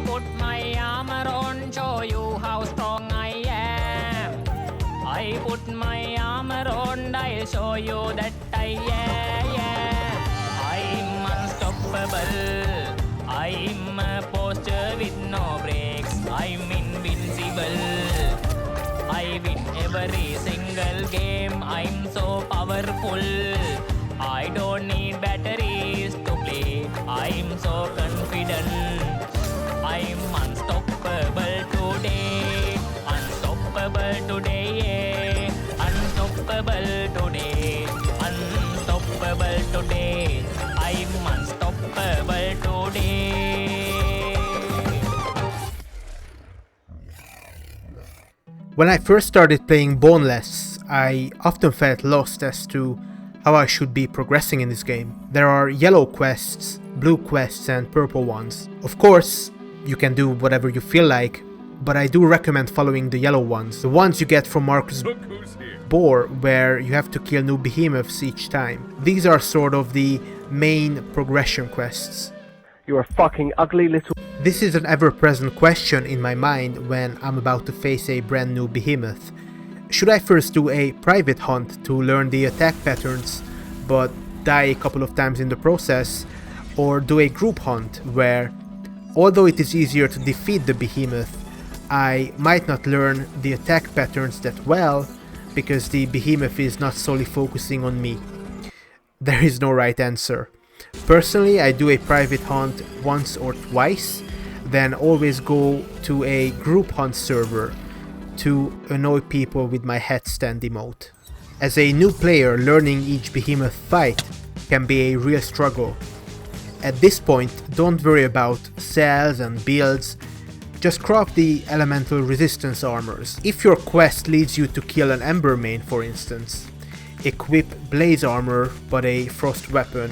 put my armor on, show you how strong I am. I put my armor on, I'll show you that I am. I'm unstoppable. I'm a poster with no brakes. I'm invincible. I win every single game. I'm so powerful. I don't need batteries to play. I'm so confident. I'm unstoppable today. Unstoppable today. Unstoppable today. Unstoppable today. I'm unstoppable today. When I first started playing Boneless, I often felt lost as to how I should be progressing in this game. There are yellow quests, blue quests and purple ones. Of course, you can do whatever you feel like, but I do recommend following the yellow ones. The ones you get from Marcus Bohr, where you have to kill new behemoths each time. These are sort of the main progression quests. You're a fucking ugly little... This is an ever-present question in my mind when I'm about to face a brand new behemoth. Should I first do a private hunt to learn the attack patterns, but die a couple of times in the process, or do a group hunt where, although it is easier to defeat the behemoth, I might not learn the attack patterns that well, because the behemoth is not solely focusing on me? There is no right answer. Personally, I do a private hunt once or twice, then always go to a group hunt server to annoy people with my headstand emote. As a new player, learning each behemoth fight can be a real struggle. At this point, don't worry about cells and builds, just craft the elemental resistance armors. If your quest leads you to kill an Ember main, for instance, equip blaze armor but a frost weapon,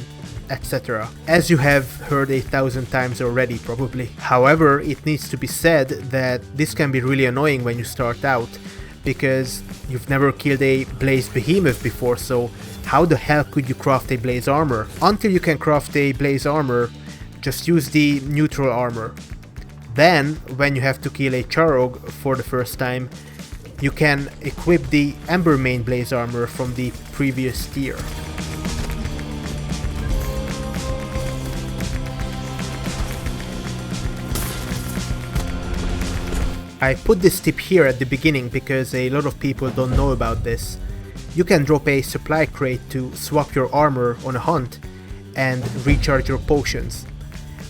etc. As you have heard 1,000 times already probably. However, it needs to be said that this can be really annoying when you start out, because you've never killed a blaze behemoth before, so how the hell could you craft a blaze armor? Until you can craft a blaze armor, just use the neutral armor. Then, when you have to kill a Charog for the first time, you can equip the Ember main blaze armor from the previous tier. I put this tip here at the beginning because a lot of people don't know about this. You can drop a supply crate to swap your armor on a hunt and recharge your potions.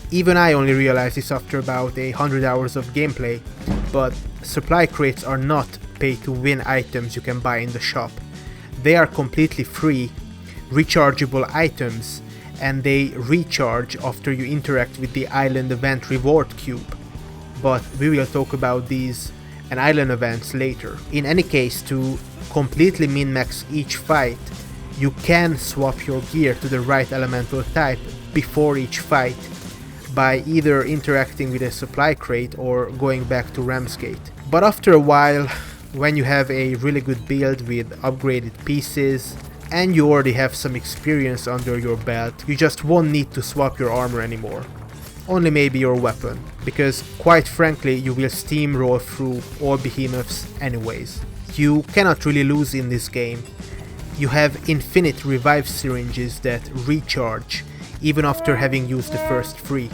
Even I only realized this after about 100 hours of gameplay, but supply crates are not pay-to-win items you can buy in the shop. They are completely free, rechargeable items, and they recharge after you interact with the island event reward cube. But we will talk about these and island events later. In any case, to completely min-max each fight, you can swap your gear to the right elemental type before each fight by either interacting with a supply crate or going back to Ramsgate. But after a while, when you have a really good build with upgraded pieces and you already have some experience under your belt, you just won't need to swap your armor anymore. Only maybe your weapon, because quite frankly you will steamroll through all behemoths anyways. You cannot really lose in this game. You have infinite revive syringes that recharge even after having used the first 3.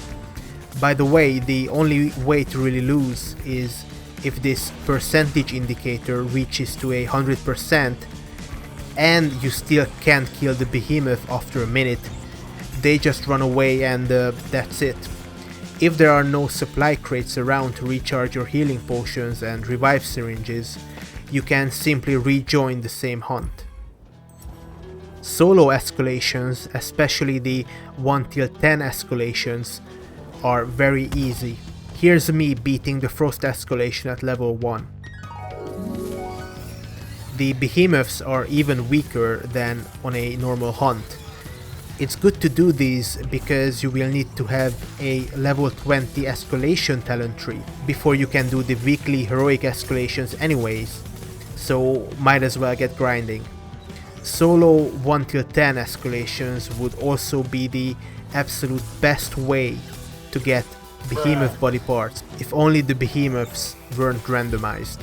By the way, the only way to really lose is if this percentage indicator reaches to 100% and you still can't kill the behemoth after a minute. They just run away and that's it. If there are no supply crates around to recharge your healing potions and revive syringes, you can simply rejoin the same hunt. Solo escalations, especially the 1 till 10 escalations, are very easy. Here's me beating the frost escalation at level 1. The behemoths are even weaker than on a normal hunt. It's good to do these because you will need to have a level 20 escalation talent tree before you can do the weekly heroic escalations anyways, so might as well get grinding. Solo 1 till 10 escalations would also be the absolute best way to get behemoth body parts if only the behemoths weren't randomized.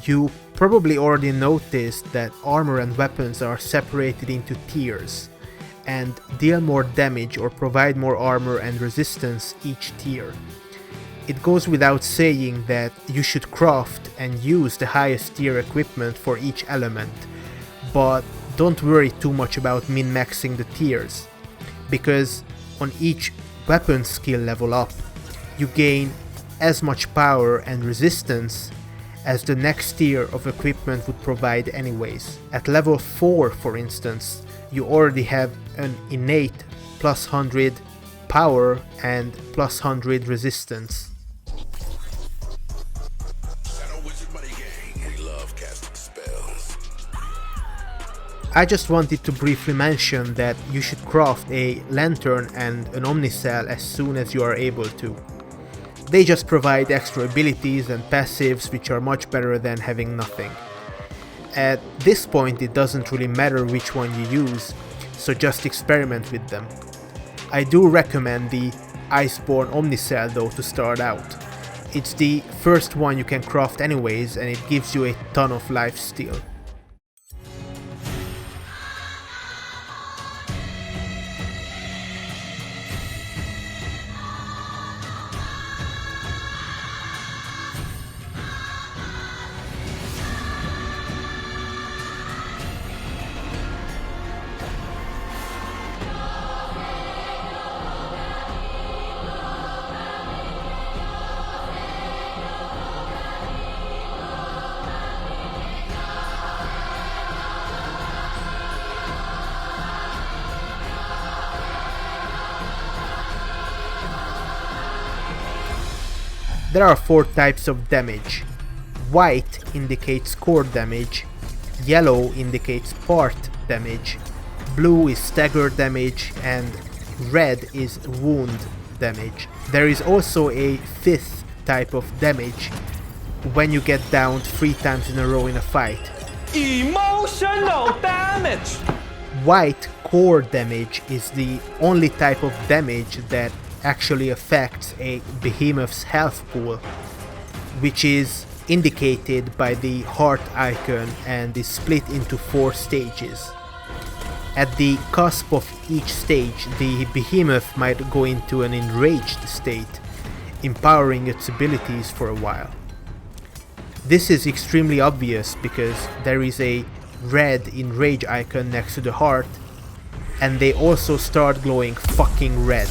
You probably already noticed that armor and weapons are separated into tiers and deal more damage or provide more armor and resistance each tier. It goes without saying that you should craft and use the highest tier equipment for each element, but don't worry too much about min-maxing the tiers, because on each weapon skill level up, you gain as much power and resistance as the next tier of equipment would provide anyways. At level 4, for instance, you already have an innate plus 100 power and plus 100 resistance. I just wanted to briefly mention that you should craft a lantern and an omnicell as soon as you are able to. They just provide extra abilities and passives which are much better than having nothing. At this point it doesn't really matter which one you use, so just experiment with them. I do recommend the Iceborne Omnicell though to start out. It's the first one you can craft anyways and it gives you a ton of lifesteal. There are 4 types of damage. White indicates core damage, yellow indicates part damage, blue is stagger damage, and red is wound damage. There is also a 5th type of damage when you get downed 3 times in a row in a fight. Emotional damage! White core damage is the only type of damage that actually affects a behemoth's health pool, which is indicated by the heart icon and is split into 4 stages. At the cusp of each stage, the behemoth might go into an enraged state, empowering its abilities for a while. This is extremely obvious because there is a red enrage icon next to the heart, and they also start glowing fucking red.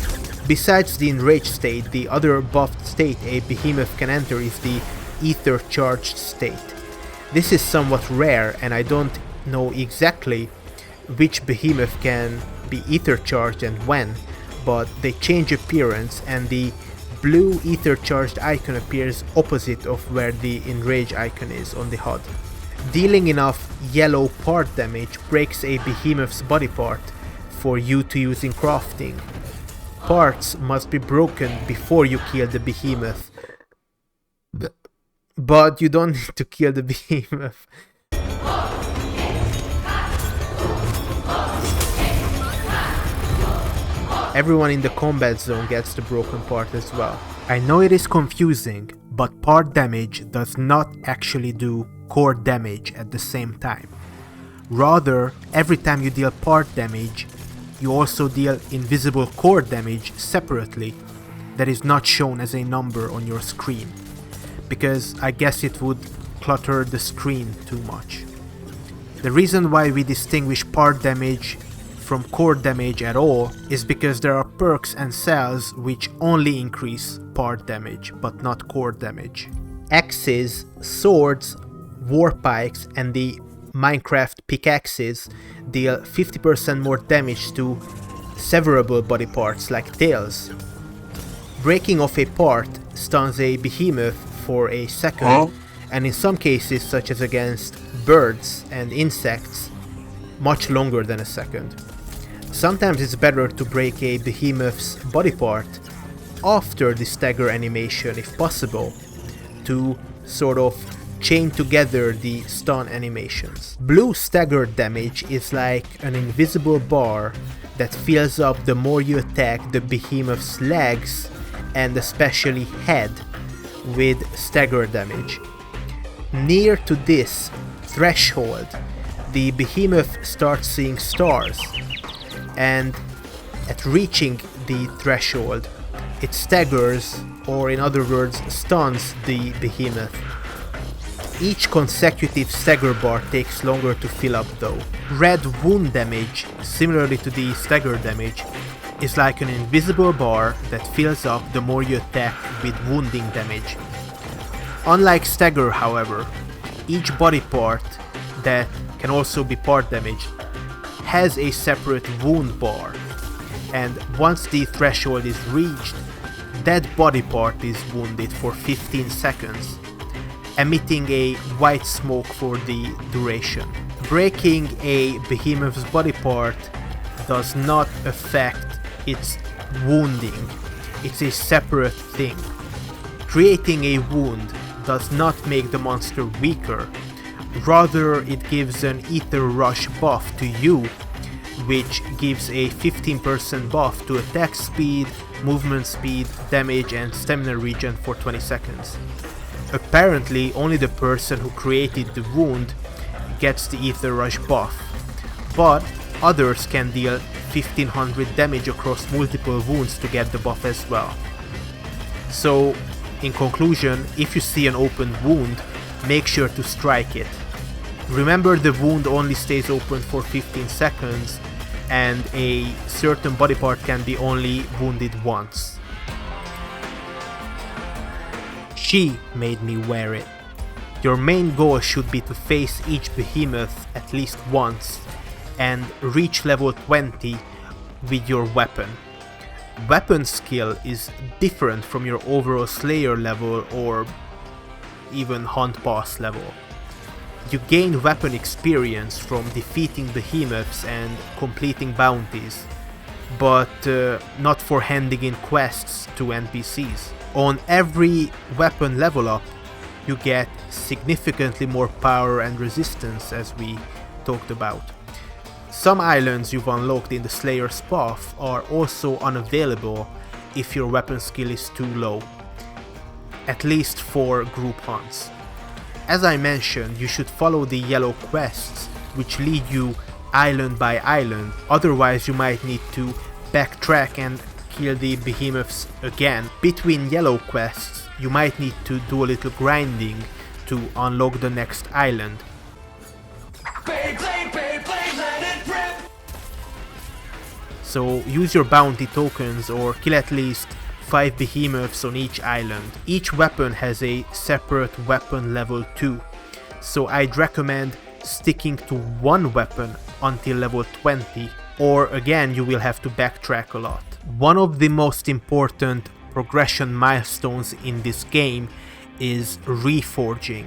Besides the enraged state, the other buffed state a behemoth can enter is the ether charged state. This is somewhat rare and I don't know exactly which behemoth can be ether charged and when, but they change appearance and the blue ether charged icon appears opposite of where the enrage icon is on the HUD. Dealing enough yellow part damage breaks a behemoth's body part for you to use in crafting. Parts must be broken before you kill the behemoth. But you don't need to kill the behemoth. Everyone in the combat zone gets the broken part as well. I know it is confusing, but part damage does not actually do core damage at the same time. Rather, every time you deal part damage, you also deal invisible core damage separately that is not shown as a number on your screen, because I guess it would clutter the screen too much. The reason why we distinguish part damage from core damage at all is because there are perks and cells which only increase part damage but not core damage. Axes, swords, war pikes and the Minecraft pickaxes deal 50% more damage to severable body parts like tails. Breaking off a part stuns a behemoth for a second, and in some cases, such as against birds and insects, much longer than a second. Sometimes it's better to break a behemoth's body part after the stagger animation if possible, to sort of chain together the stun animations. Blue stagger damage is like an invisible bar that fills up the more you attack the behemoth's legs and especially head with stagger damage. Near to this threshold, the behemoth starts seeing stars, and at reaching the threshold, it staggers, or in other words, stuns the behemoth. Each consecutive stagger bar takes longer to fill up though. Red wound damage, similarly to the stagger damage, is like an invisible bar that fills up the more you attack with wounding damage. Unlike stagger, however, each body part that can also be part damage has a separate wound bar, and once the threshold is reached, that body part is wounded for 15 seconds, emitting a white smoke for the duration. Breaking a behemoth's body part does not affect its wounding, it's a separate thing. Creating a wound does not make the monster weaker, rather it gives an Ether Rush buff to you, which gives a 15% buff to attack speed, movement speed, damage and stamina regen for 20 seconds. Apparently only the person who created the wound gets the Ether Rush buff, but others can deal 1500 damage across multiple wounds to get the buff as well. So, in conclusion, if you see an open wound, make sure to strike it. Remember, the wound only stays open for 15 seconds, and a certain body part can be only wounded once. She made me wear it. Your main goal should be to face each behemoth at least once, and reach level 20 with your weapon. Weapon skill is different from your overall Slayer level or even Hunt Pass level. You gain weapon experience from defeating behemoths and completing bounties, but not for handing in quests to NPCs. On every weapon level up, you get significantly more power and resistance, as we talked about. Some islands you've unlocked in the Slayer's Path are also unavailable if your weapon skill is too low, at least for group hunts. As I mentioned, you should follow the yellow quests, which lead you island by island, otherwise you might need to backtrack and kill the behemoths again. Between yellow quests, you might need to do a little grinding to unlock the next island. So use your bounty tokens or kill at least 5 behemoths on each island. Each weapon has a separate weapon level too, so I'd recommend sticking to one weapon until level 20, or again you will have to backtrack a lot. One of the most important progression milestones in this game is reforging.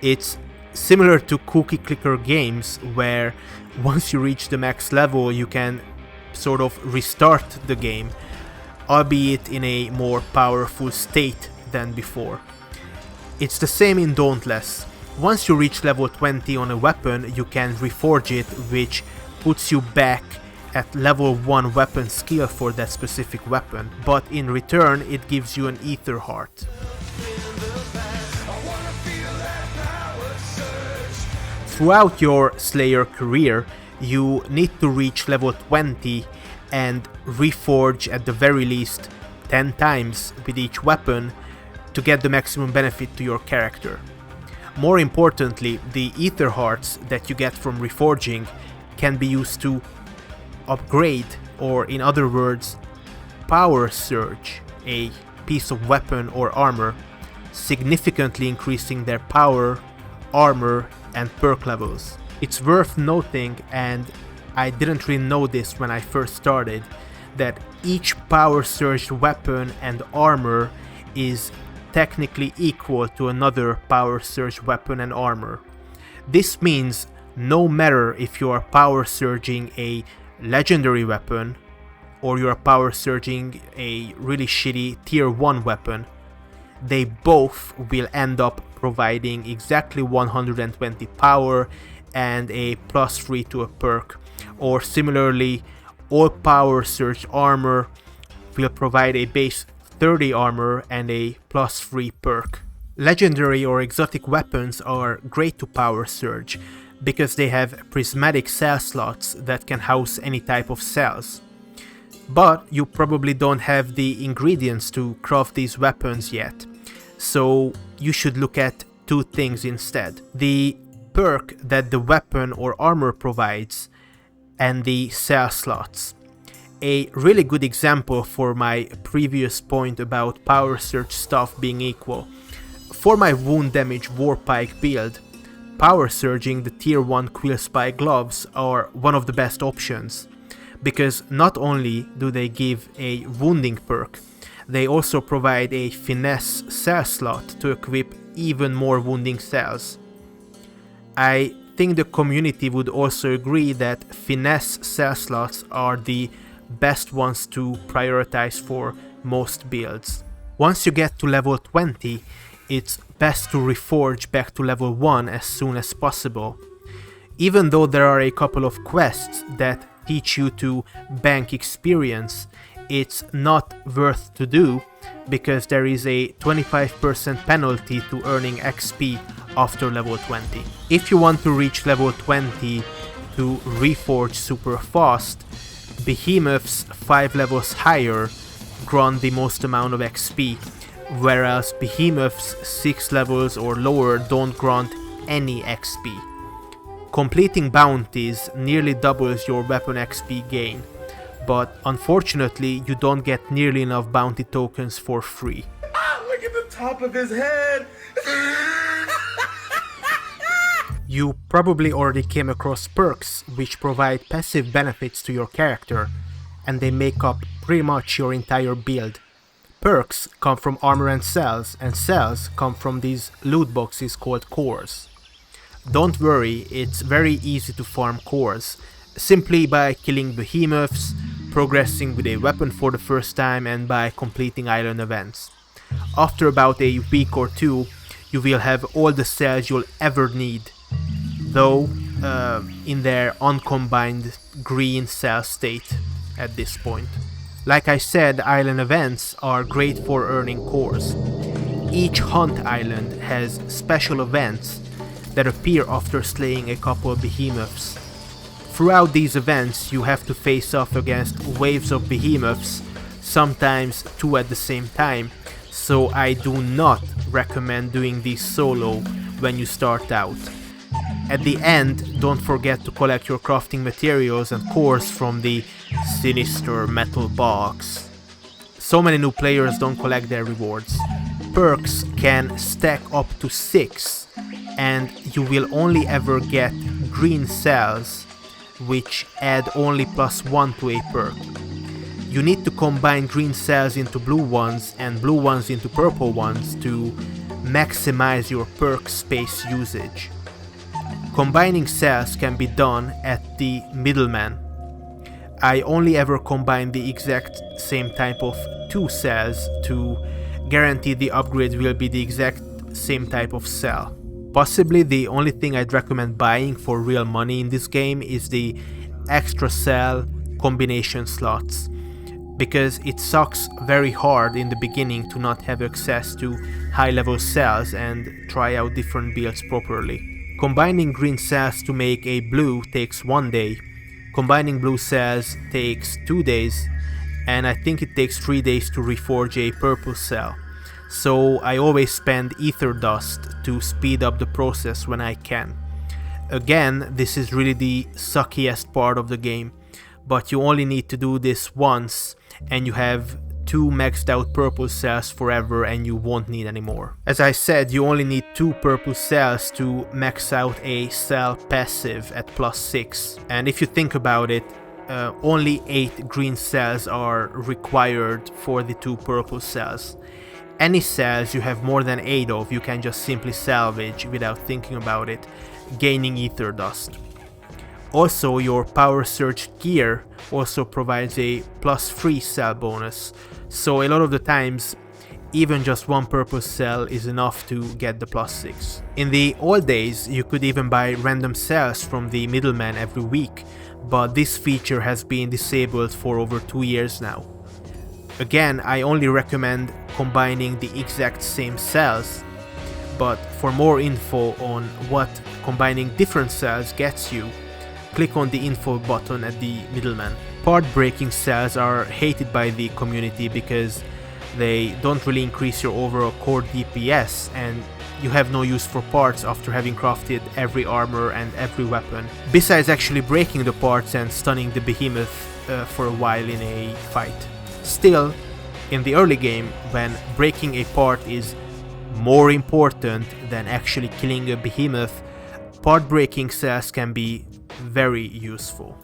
It's similar to cookie clicker games, where once you reach the max level you can sort of restart the game, albeit in a more powerful state than before. It's the same in Dauntless. Once you reach level 20 on a weapon, you can reforge it, which puts you back at level 1 weapon skill for that specific weapon, but in return it gives you an Ether Heart. Throughout your Slayer career, you need to reach level 20 and reforge at the very least 10 times with each weapon to get the maximum benefit to your character. More importantly, the Ether Hearts that you get from reforging can be used to upgrade, or in other words, power surge a piece of weapon or armor, significantly increasing their power, armor and perk levels. It's worth noting, and I didn't really know this when I first started, that each power surged weapon and armor is technically equal to another power surged weapon and armor. This means no matter if you are power surging a legendary weapon or you are power surging a really shitty tier 1 weapon, they both will end up providing exactly 120 power and a +3 to a perk. Or similarly, all power surge armor will provide a base 30 armor and a plus 3 perk. Legendary or exotic weapons are great to power surge because they have prismatic cell slots that can house any type of cells. But you probably don't have the ingredients to craft these weapons yet, so you should look at two things instead: the perk that the weapon or armor provides and the cell slots. A really good example for my previous point about power surge stuff being equal. For my wound damage Warpike build, power surging the tier 1 Quill Spike gloves are one of the best options, because not only do they give a wounding perk, they also provide a finesse cell slot to equip even more wounding cells. I think the community would also agree that finesse cell slots are the best ones to prioritize for most builds. Once you get to level 20, it's best to reforge back to level 1 as soon as possible. Even though there are a couple of quests that teach you to bank experience, it's not worth to do because there is a 25% penalty to earning XP after level 20. If you want to reach level 20 to reforge super fast, behemoths 5 levels higher grant the most amount of XP, whereas behemoths 6 levels or lower don't grant any XP. Completing bounties nearly doubles your weapon XP gain, but unfortunately you don't get nearly enough bounty tokens for free. Look at the top of his head! You probably already came across perks which provide passive benefits to your character, and they make up pretty much your entire build. Perks come from armor and cells come from these loot boxes called cores. Don't worry, it's very easy to farm cores, simply by killing behemoths, progressing with a weapon for the first time, and by completing island events. After about a week or two, you will have all the cells you'll ever need, though in their uncombined green cell state at this point. Like I said, island events are great for earning cores. Each hunt island has special events that appear after slaying a couple of behemoths. Throughout these events you have to face off against waves of behemoths, sometimes 2 at the same time, so I do not recommend doing these solo when you start out. At the end, don't forget to collect your crafting materials and cores from the sinister metal box. So many new players don't collect their rewards. Perks can stack up to 6, and you will only ever get green cells, which add only +1 to a perk. You need to combine green cells into blue ones and blue ones into purple ones to maximize your perk space usage. Combining cells can be done at the middleman. I only ever combine the exact same type of 2 cells to guarantee the upgrade will be the exact same type of cell. Possibly the only thing I'd recommend buying for real money in this game is the extra cell combination slots, because it sucks very hard in the beginning to not have access to high level cells and try out different builds properly. Combining green cells to make a blue takes 1 day, combining blue cells takes 2 days, and I think it takes 3 days to reforge a purple cell. So I always spend ether dust to speed up the process when I can. Again, this is really the suckiest part of the game, but you only need to do this once and you have 2 maxed out purple cells forever and you won't need any more. As I said, you only need 2 purple cells to max out a cell passive at +6, and if you think about it, only 8 green cells are required for the 2 purple cells. Any cells you have more than 8 of, you can just simply salvage without thinking about it, gaining ether dust. Also, your power surge gear also provides a +3 cell bonus, so a lot of the times even just 1 purple cell is enough to get the +6. In the old days you could even buy random cells from the middleman every week, but this feature has been disabled for over 2 years now. Again, I only recommend combining the exact same cells. But for more info on what combining different cells gets you, click on the info button at the middleman. Part breaking cells are hated by the community because they don't really increase your overall core DPS, and you have no use for parts after having crafted every armor and every weapon, besides actually breaking the parts and stunning the behemoth for a while in a fight. Still, in the early game, when breaking a part is more important than actually killing a behemoth, part breaking cells can be very useful.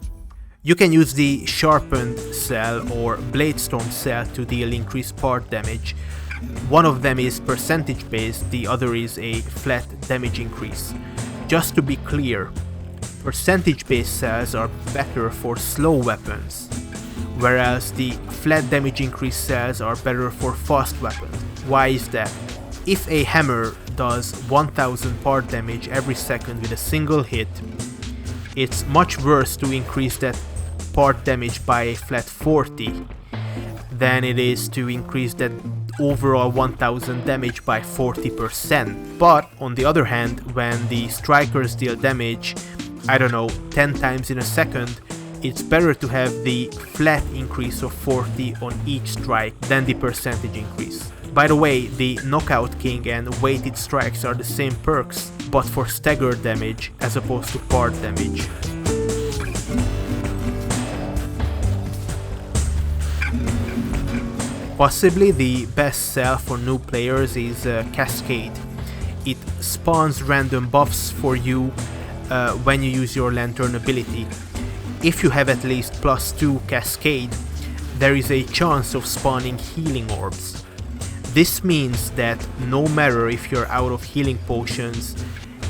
You can use the sharpened cell or bladestone cell to deal increased part damage. One of them is percentage based, the other is a flat damage increase. Just to be clear, percentage based cells are better for slow weapons, whereas the flat damage increase cells are better for fast weapons. Why is that? If a hammer does 1000 part damage every second with a single hit, it's much worse to increase that part damage by a flat 40 than it is to increase that overall 1000 damage by 40%. But on the other hand, when the strikers deal damage, I don't know, 10 times in a second, it's better to have the flat increase of 40 on each strike than the percentage increase. By the way, the Knockout King and weighted strikes are the same perks, but for staggered damage as opposed to part damage. Possibly the best cell for new players is Cascade. It spawns random buffs for you when you use your Lantern ability. If you have at least +2 Cascade, there is a chance of spawning healing orbs. This means that no matter if you're out of healing potions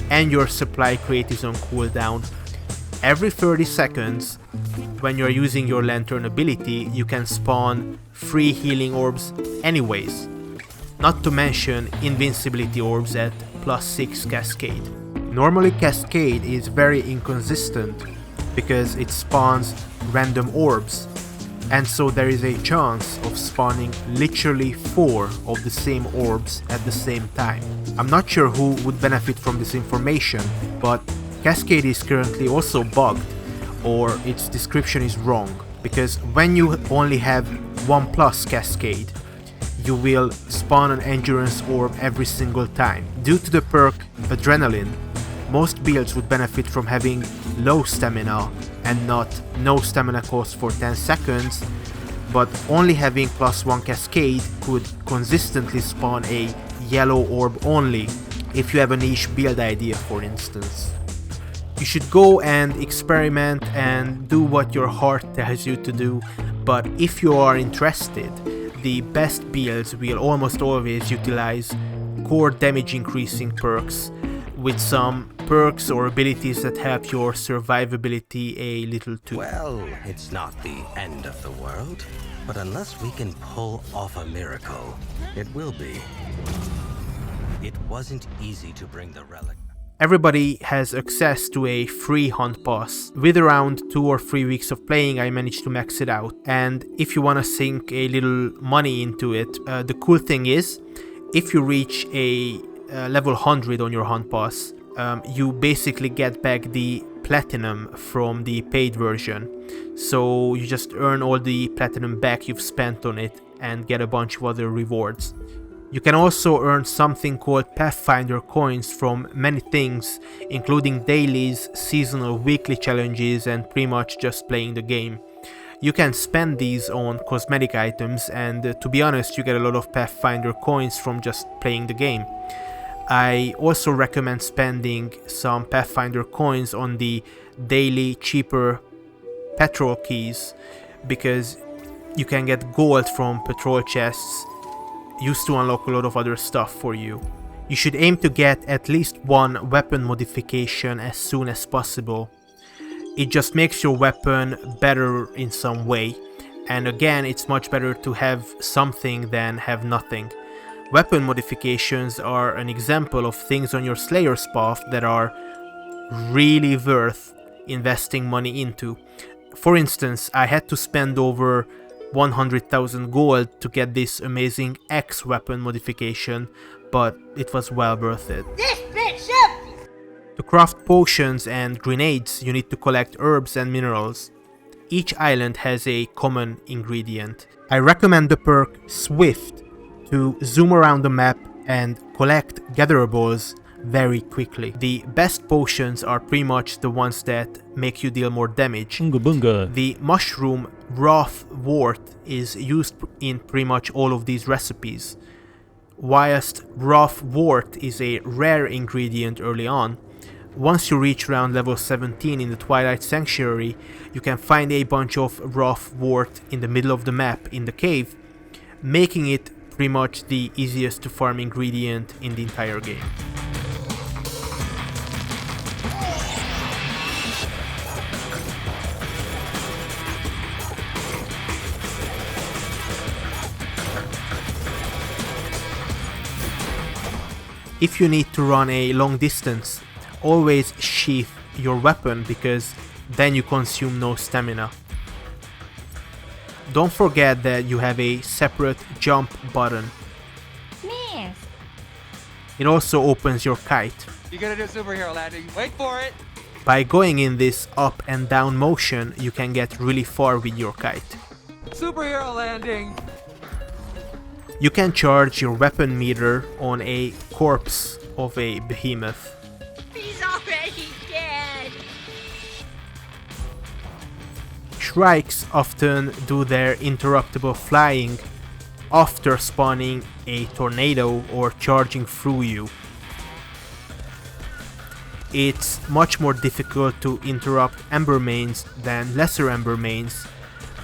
and your supply crate is on cooldown, every 30 seconds when you're using your Lantern ability, you can spawn free healing orbs anyways. Not to mention invincibility orbs at +6 Cascade. Normally Cascade is very inconsistent because it spawns random orbs, and so there is a chance of spawning literally 4 of the same orbs at the same time. I'm not sure who would benefit from this information, but Cascade is currently also bugged, or its description is wrong, because when you only have 1+ Cascade, you will spawn an endurance orb every single time. Due to the perk Adrenaline, most builds would benefit from having low stamina and not no stamina cost for 10 seconds, but only having +1 Cascade could consistently spawn a yellow orb only if you have a niche build idea, for instance. You should go and experiment and do what your heart tells you to do, but if you are interested, the best builds will almost always utilize core damage increasing perks with some perks or abilities that help your survivability a little too. Well, it's not the end of the world, but unless we can pull off a miracle, it will be. It wasn't easy to bring the relic. Everybody has access to a free hunt pass. With around 2 or 3 weeks of playing, I managed to max it out. And if you wanna sink a little money into it, the cool thing is, if you reach a level 100 on your hunt pass, you basically get back the platinum from the paid version. So you just earn all the platinum back you've spent on it and get a bunch of other rewards. You can also earn something called Pathfinder coins from many things, including dailies, seasonal, weekly challenges, and pretty much just playing the game. You can spend these on cosmetic items, and to be honest, you get a lot of Pathfinder coins from just playing the game. I also recommend spending some Pathfinder coins on the daily cheaper petrol keys, because you can get gold from petrol chests used to unlock a lot of other stuff for you. You should aim to get at least one weapon modification as soon as possible. It just makes your weapon better in some way, and again, it's much better to have something than have nothing. Weapon modifications are an example of things on your Slayer's path that are really worth investing money into. For instance, I had to spend over 100,000 gold to get this amazing X weapon modification, but it was well worth it. This bit's empty! To craft potions and grenades, you need to collect herbs and minerals. Each island has a common ingredient. I recommend the perk Swift to zoom around the map and collect gatherables very quickly. The best potions are pretty much the ones that make you deal more damage. Bunga bunga. The mushroom Wrath Wort is used in pretty much all of these recipes. Whilst Wrath Wort is a rare ingredient early on, once you reach around level 17 in the Twilight Sanctuary, you can find a bunch of Wrath Wort in the middle of the map in the cave, making it pretty much the easiest to farm ingredient in the entire game. If you need to run a long distance, always sheath your weapon because then you consume no stamina. Don't forget that you have a separate jump button. Miss. It also opens your kite. You gotta do a superhero landing. Wait for it! By going in this up and down motion, you can get really far with your kite. Superhero landing! You can charge your weapon meter on a corpse of a behemoth. He's already dead! Shrikes often do their interruptible flying after spawning a tornado or charging through you. It's much more difficult to interrupt Ember Mains than lesser Ember Mains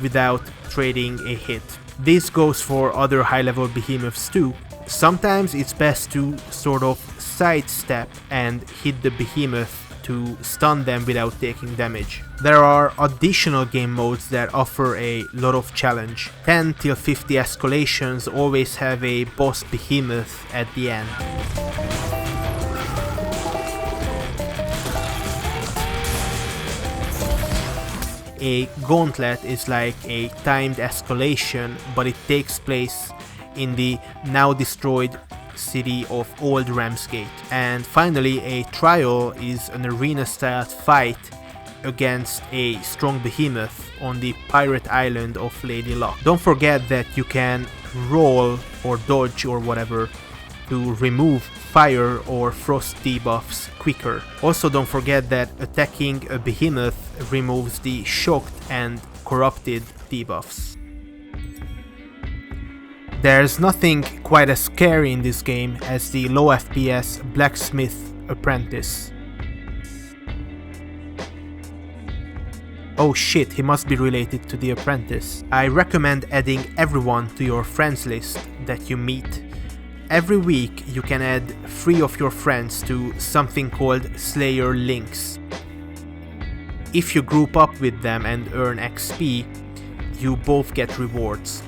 without trading a hit. This goes for other high-level behemoths too. Sometimes it's best to sort of sidestep and hit the behemoth to stun them without taking damage. There are additional game modes that offer a lot of challenge. 10 till 50 escalations always have a boss behemoth at the end. A gauntlet is like a timed escalation, but it takes place in the now destroyed city of Old Ramsgate. And finally, a trial is an arena-style fight against a strong behemoth on the pirate island of Lady Luck. Don't forget that you can roll or dodge or whatever to remove fire or frost debuffs quicker. Also, don't forget that attacking a behemoth removes the shocked and corrupted debuffs. There's nothing quite as scary in this game as the low FPS Blacksmith Apprentice. Oh shit, he must be related to the Apprentice. I recommend adding everyone to your friends list that you meet. Every week you can add 3 of your friends to something called Slayer Links. If you group up with them and earn XP, you both get rewards.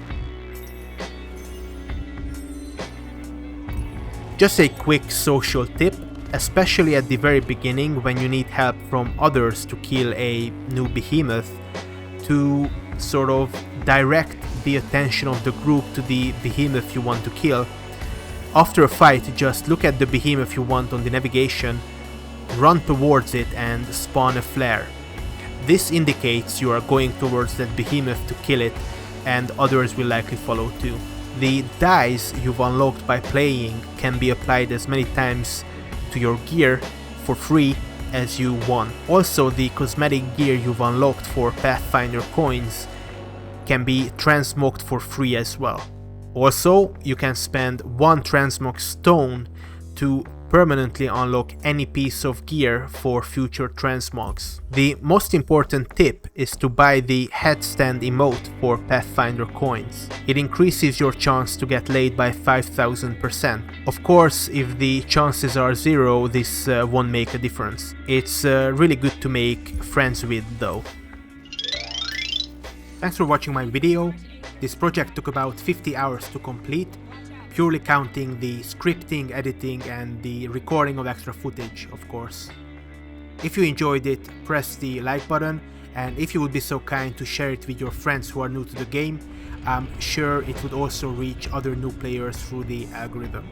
Just a quick social tip, especially at the very beginning when you need help from others to kill a new behemoth, to sort of direct the attention of the group to the behemoth you want to kill. After a fight, just look at the behemoth you want on the navigation, run towards it and spawn a flare. This indicates you are going towards that behemoth to kill it, and others will likely follow too. The dice you've unlocked by playing can be applied as many times to your gear for free as you want. Also, the cosmetic gear you've unlocked for Pathfinder coins can be transmogged for free as well. Also, you can spend 1 transmog stone to permanently unlock any piece of gear for future transmogs. The most important tip is to buy the headstand emote for Pathfinder coins. It increases your chance to get laid by 5000%. Of course, if the chances are 0, this won't make a difference. It's really good to make friends with though. Thanks for watching my video. This project took about 50 hours to complete, purely counting the scripting, editing and the recording of extra footage, of course. If you enjoyed it, press the like button and if you would be so kind to share it with your friends who are new to the game, I'm sure it would also reach other new players through the algorithm.